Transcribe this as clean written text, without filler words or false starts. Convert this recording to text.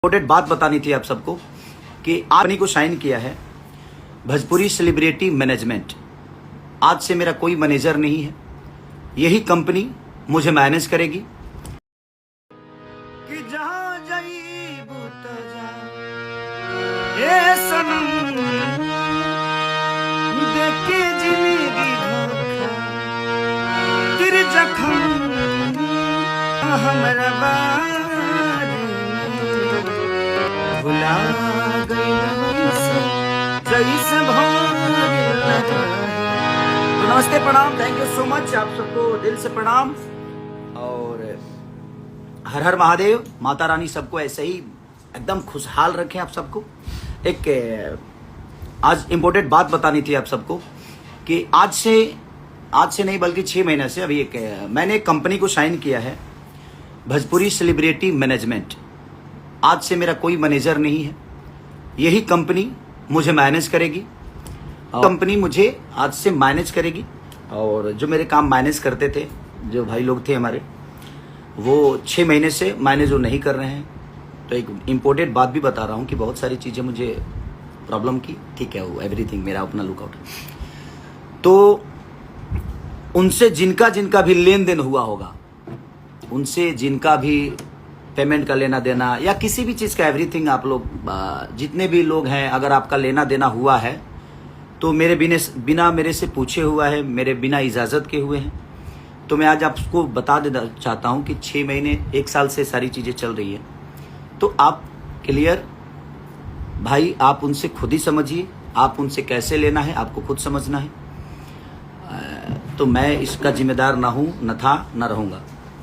Important बात बतानी थी आप सबको कि कंपनी को साइन किया है भोजपुरी सेलिब्रिटी मैनेजमेंट। आज से मेरा कोई मैनेजर नहीं है, यही कंपनी मुझे मैनेज करेगी। कि जहां जाइबू त जा ए सनम, देखे जिंदगी धोखा तेरे जख्म हमरा बारे भुला तो नमस्ते, प्रणाम, थैंक यू सो मच, आप सबको दिल से प्रणाम और हर हर महादेव। माता रानी सबको ऐसे ही एकदम खुशहाल रखें आप सबको। एक आज इम्पोर्टेंट बात बतानी थी आप सबको कि आज से नहीं बल्कि 6 महीने से अभी मैंने एक कंपनी को साइन किया है भोजपुरी सेलिब्रिटी मैनेजमेंट। आज से मेरा कोई मैनेजर नहीं है, यही कंपनी मुझे मैनेज करेगी। कंपनी मुझे आज से मैनेज करेगी और जो मेरे काम मैनेज करते थे, जो भाई लोग थे हमारे, वो 6 महीने से मैनेज वो नहीं कर रहे हैं। तो एक इम्पोर्टेंट बात भी बता रहा हूँ कि बहुत सारी चीज़ें मुझे प्रॉब्लम की, ठीक है, वो एवरीथिंग मेरा अपना लुकआउट। तो उनसे जिनका भी लेन देन हुआ होगा, उनसे जिनका भी पेमेंट का लेना देना या किसी भी चीज़ का एवरीथिंग, आप लोग जितने भी लोग हैं, अगर आपका लेना देना हुआ है तो मेरे बिना मेरे से पूछे हुआ है, मेरे बिना इजाज़त के हुए हैं। तो मैं आज आपको बता देना चाहता हूं कि 6 महीने 1 साल से सारी चीज़ें चल रही है। तो आप क्लियर भाई, आप उनसे खुद ही समझिए, आप उनसे कैसे लेना है आपको खुद समझना है। तो मैं इसका जिम्मेदार ना हूँ, न था, न रहूँगा।